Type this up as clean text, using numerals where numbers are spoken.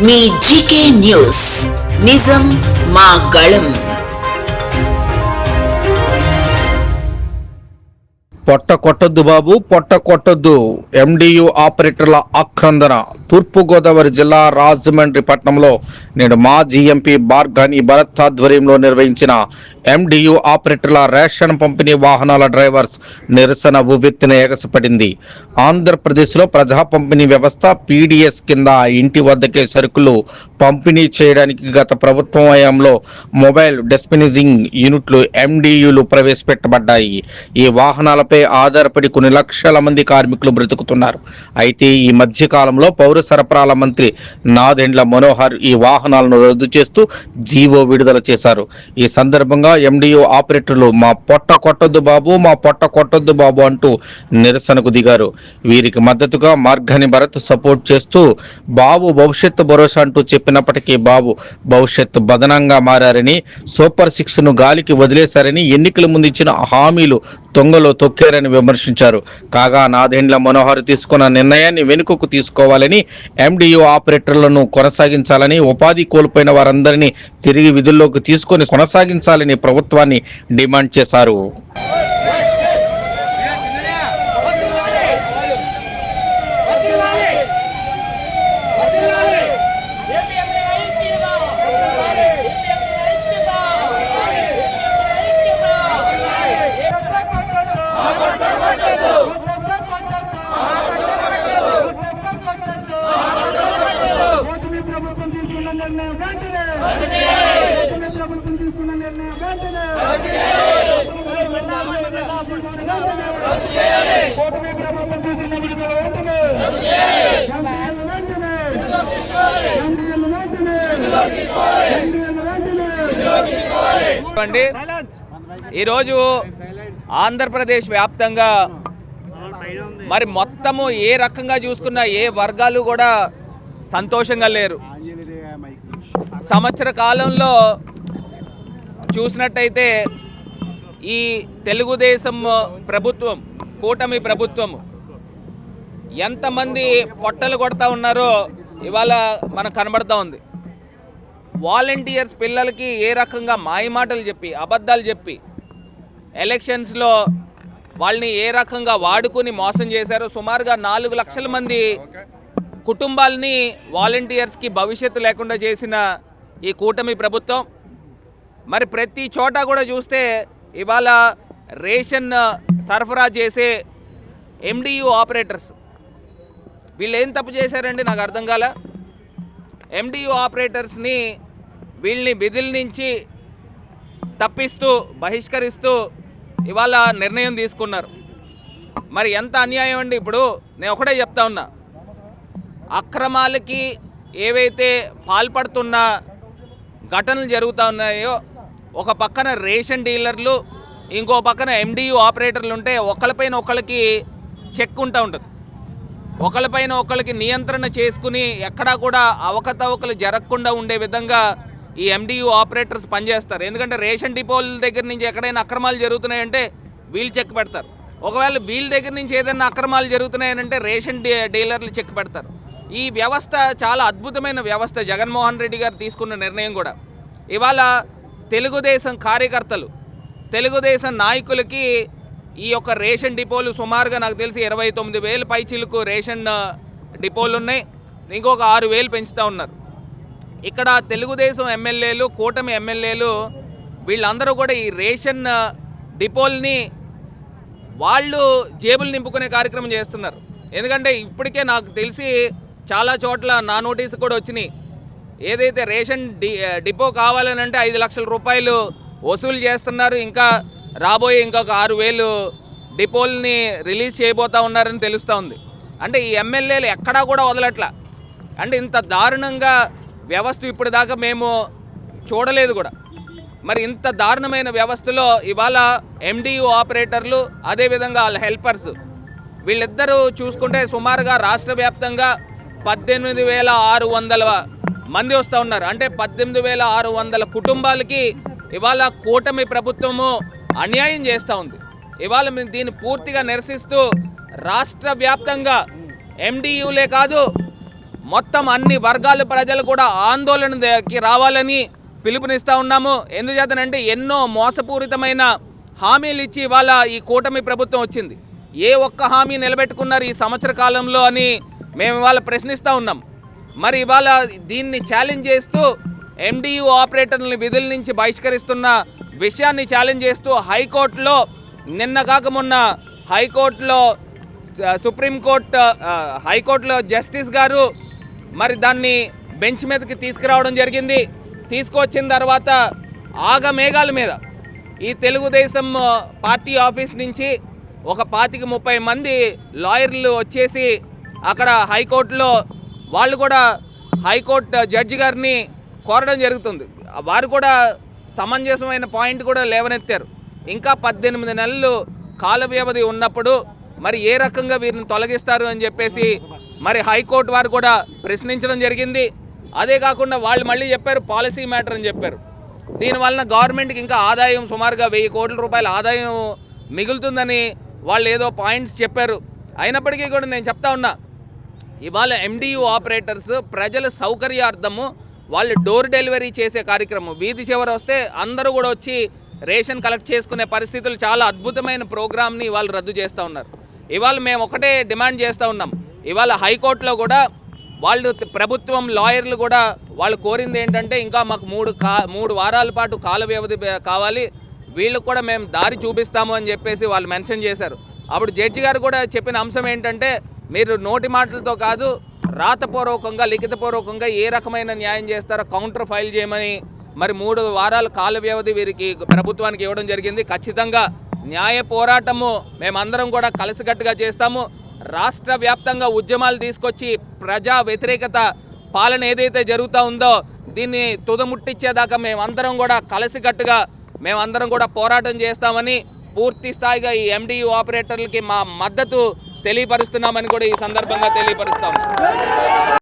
మీ GK news నిజం మా గళం. పొట్ట కొట్టొద్దు బాబు, పొట్ట కొట్టొద్దు. ఎండియు ఆపరేటర్ల ఆక్రందన. తూర్పుగోదావరి జిల్లా రాజమండ్రి పట్టణంలో నేడు మాజీ ఎంపీ బార్గాని భరత్ ఆధ్వర్యంలో నిర్వహించిన ఎండియు ఆపరేటర్ల రేషన్ పంపిణీ వాహనాల డ్రైవర్స్ నిరసన ఉవ్వెత్తున ఎగసిపడింది. ఆంధ్రప్రదేశ్లో ప్రజా పంపిణీ వ్యవస్థ పీడిఎస్ కింద ఇంటి వద్దకే సరుకులు పంపిణీ చేయడానికి గత ప్రభుత్వం హయాంలో మొబైల్ డిస్పెన్సింగ్ యూనిట్లు ఎండియులు ప్రవేశపెట్టబడ్డాయి. ఈ వాహనాలపై ఆధారపడి కొన్ని లక్షల మంది కార్మికులు బ్రతుకుతున్నారు. అయితే ఈ మధ్య కాలంలో పౌర సరఫరాల మంత్రి నాదెండ్ల మనోహర్ ఈ వాహనాలను రద్దు చేస్తూ జీవో విడుదల చేశారు. ఈ సందర్భంగా ఎండియు ఆపరేటర్లు మా పొట్ట కొట్టొద్దు బాబు, మా పొట్ట కొట్టొద్దు బాబు అంటూ నిరసనకు దిగారు. వీరికి మద్దతుగా మార్గాని భరత్ సపోర్ట్ చేస్తూ బాబు భవిష్యత్తు భరోసా అంటూ చెప్పినప్పటికీ బాబు భవిష్యత్తు బదనంగా మారని, సూపర్ 6ను గాలికి వదిలేశారని, ఎన్నికల ముందు ఇచ్చిన హామీలు తొంగలో తొక్కారని విమర్శించారు. కాగా నాదెండ్ల మనోహర్ తీసుకున్న నిర్ణయాన్ని వెనుకకు తీసుకోవాలని, ఎండియు ఆపరేటర్లను కొనసాగించాలని, ఉపాధి కోల్పోయిన వారందరినీ తిరిగి విధుల్లోకి తీసుకొని కొనసాగించాలని ప్రభుత్వాన్ని డిమాండ్ చేశారు. ఈరోజు ఆంధ్రప్రదేశ్ వ్యాప్తంగా మరి మొత్తము ఏ రకంగా చూసుకున్నా ఏ వర్గాలు కూడా సంతోషంగా లేరు. సంవత్సర కాలంలో చూసినట్టయితే ఈ తెలుగుదేశం ప్రభుత్వం, కూటమి ప్రభుత్వం ఎంతమంది పొట్టలు కొడతా ఉన్నారో ఇవాళ మనకు కనబడుతూ ఉంది. వాలంటీర్స్ పిల్లలకి ఏ రకంగా మాయమాటలు చెప్పి, అబద్ధాలు చెప్పి ఎలక్షన్స్లో వాళ్ళని ఏ రకంగా వాడుకొని మోసం చేశారో, సుమారుగా 4 లక్షల మంది కుటుంబాలని వాలంటీర్స్కి భవిష్యత్తు లేకుండా చేసిన ఈ కూటమి ప్రభుత్వం మరి ప్రతి చోట కూడా చూస్తే ఇవాళ రేషన్ సరఫరా చేసే ఎండియు ఆపరేటర్స్ వీళ్ళు ఏం తప్పు చేశారండి నాకు అర్థం కాల. ఎండియు ఆపరేటర్స్ని వీళ్ళని విధుల నుంచి తప్పిస్తూ, బహిష్కరిస్తూ ఇవాళ నిర్ణయం తీసుకున్నారు. మరి ఎంత అన్యాయం అండి. ఇప్పుడు నేను ఒకటే చెప్తా ఉన్నా, అక్రమాలకి ఏవైతే పాల్పడుతున్న ఘటనలు జరుగుతూ ఉన్నాయో, ఒక పక్కన రేషన్ డీలర్లు, ఇంకో పక్కన ఎండియు ఆపరేటర్లు ఉంటే ఒకళ్ళపైన ఒకళ్ళకి చెక్ ఉంటుంది. ఒకళ్ళపైన ఒకళ్ళకి నియంత్రణ చేసుకుని ఎక్కడా కూడా అవకతవకలు జరగకుండా ఉండే విధంగా ఈ ఎండియు ఆపరేటర్స్ పనిచేస్తారు. ఎందుకంటే రేషన్ డిపోల దగ్గర నుంచి ఎక్కడైనా అక్రమాలు జరుగుతున్నాయంటే వీళ్ళు చెక్ పెడతారు. ఒకవేళ వీళ్ళ దగ్గర నుంచి ఏదైనా అక్రమాలు జరుగుతున్నాయనంటే రేషన్ డీలర్లు చెక్ పెడతారు. ఈ వ్యవస్థ చాలా అద్భుతమైన వ్యవస్థ. జగన్మోహన్ రెడ్డి గారు తీసుకున్న నిర్ణయం కూడా ఇవాళ తెలుగుదేశం కార్యకర్తలు, తెలుగుదేశం నాయకులకి ఈ యొక్క రేషన్ డిపోలు సుమారుగా నాకు తెలిసి 29,000 పైచిలకు రేషన్ డిపోలు ఉన్నాయి. ఇంకొక 6,000 పెంచుతూ ఉన్నారు. ఇక్కడ తెలుగుదేశం ఎమ్మెల్యేలు, కూటమి ఎమ్మెల్యేలు వీళ్ళందరూ కూడా ఈ రేషన్ డిపోల్ని వాళ్ళు జేబులు నింపుకునే కార్యక్రమం చేస్తున్నారు. ఎందుకంటే ఇప్పటికే నాకు తెలిసి చాలా చోట్ల నా నోటీసు కూడా వచ్చినాయి. ఏదైతే రేషన్ డిపో కావాలని అంటే 5 లక్షల రూపాయలు వసూలు చేస్తున్నారు. ఇంకా రాబోయే ఇంకొక 6,000 డిపోల్ని రిలీజ్ చేయబోతూ ఉన్నారని తెలుస్తూ ఉంది. అంటే ఈ ఎమ్మెల్యేలు ఎక్కడా కూడా వదలట్లా. అంటే ఇంత దారుణంగా వ్యవస్థ ఇప్పటిదాకా మేము చూడలేదు కూడా. మరి ఇంత దారుణమైన వ్యవస్థలో ఇవాళ ఎండియు ఆపరేటర్లు, అదేవిధంగా వాళ్ళ హెల్పర్స్ వీళ్ళిద్దరూ చూసుకుంటే సుమారుగా రాష్ట్ర వ్యాప్తంగా 18,600 మంది వస్తూ ఉన్నారు. అంటే 18,600 కుటుంబాలకి ఇవాళ కూటమి ప్రభుత్వము అన్యాయం చేస్తూ ఉంది. ఇవాళ మేము దీన్ని పూర్తిగా నిరసిస్తూ రాష్ట్ర వ్యాప్తంగా ఎండియులే కాదు మొత్తం అన్ని వర్గాల ప్రజలు కూడా ఆందోళనకి రావాలని పిలుపునిస్తూ ఉన్నాము. ఎందుచేతనంటే ఎన్నో మోసపూరితమైన హామీలు ఇచ్చి ఇవాళ ఈ కూటమి ప్రభుత్వం వచ్చింది. ఏ ఒక్క హామీ నిలబెట్టుకున్నారు ఈ సంవత్సర కాలంలో అని మేము ఇవాళ ప్రశ్నిస్తూ ఉన్నాం. మరి ఇవాళ దీన్ని ఛాలెంజ్ చేస్తూ MDU ఆపరేటర్లని విధుల నుంచి బహిష్కరిస్తున్న విషయాన్ని ఛాలెంజ్ చేస్తూ హైకోర్టులో నిన్న కాక మొన్న హైకోర్టులో జస్టిస్ గారు మరి దాన్ని బెంచ్ మీదకి తీసుకురావడం జరిగింది. తీసుకొచ్చిన తర్వాత ఆగమేఘాల మీద ఈ తెలుగుదేశం పార్టీ ఆఫీస్ నుంచి ఒక 25-30 మంది లాయర్లు వచ్చేసి అక్కడ హైకోర్టులో వాళ్ళు కూడా హైకోర్టు జడ్జి గారిని కోరడం జరుగుతుంది. వారు కూడా సమంజసమైన పాయింట్ కూడా లేవనెత్తారు. ఇంకా 18 నెలలు కాల వ్యవధి ఉన్నప్పుడు మరి ఏ రకంగా వీరిని తొలగిస్తారు అని చెప్పేసి మరి హైకోర్టు వారు కూడా ప్రశ్నించడం జరిగింది. అదే కాకుండా వాళ్ళు మళ్ళీ చెప్పారు పాలసీ మ్యాటర్ అని చెప్పారు. దీనివలన గవర్నమెంట్కి ఇంకా ఆదాయం సుమారుగా 1000 కోట్ల రూపాయల ఆదాయం మిగులుతుందని వాళ్ళు ఏదో పాయింట్స్ చెప్పారు. అయినప్పటికీ కూడా నేను చెప్తా ఉన్నా, ఇవాళ MDU ఆపరేటర్స్ ప్రజల సౌకర్యార్థము వాళ్ళు డోర్ డెలివరీ చేసే కార్యక్రమం, వీధి చివర వస్తే అందరూ కూడా వచ్చి రేషన్ కలెక్ట్ చేసుకునే పరిస్థితులు, చాలా అద్భుతమైన ప్రోగ్రామ్ని వాళ్ళు రద్దు చేస్తూ ఉన్నారు. ఇవాళ మేము ఒకటే డిమాండ్ చేస్తూ ఉన్నాం. ఇవాళ హైకోర్టులో కూడా వాళ్ళు ప్రభుత్వం లాయర్లు కూడా వాళ్ళు కోరింది ఏంటంటే ఇంకా మాకు 3 వారాల పాటు కాల వ్యవధి కావాలి, వీళ్ళకు కూడా మేము దారి చూపిస్తాము అని చెప్పేసి వాళ్ళు మెన్షన్ చేశారు. అప్పుడు జడ్జి గారు కూడా చెప్పిన అంశం ఏంటంటే మీరు నోటి మాటలతో కాదు రాతపూర్వకంగా లిఖితపూర్వకంగా ఏ రకమైన న్యాయం చేస్తారో కౌంటర్ ఫైల్ చేయమని మరి 3 వారాల కాల వ్యవధి వీరికి ప్రభుత్వానికి ఇవ్వడం జరిగింది. ఖచ్చితంగా న్యాయ పోరాటము మేమందరం కూడా కలిసికట్టుగా చేస్తాము. రాష్ట్ర వ్యాప్తంగా ఉద్యమాలు తీసుకొచ్చి ప్రజా వ్యతిరేకత పాలన ఏదైతే జరుగుతూ ఉందో దీన్ని తుదముట్టించేదాకా మేమందరం కూడా కలిసికట్టుగా మేమందరం కూడా పోరాటం చేస్తామని పూర్తి స్థాయిగా ఈ MDU ఆపరేటర్లకి మా మద్దతు తెలియపరుస్తున్నామని కూడా ఈ సందర్భంగా తెలియపరుస్తాము.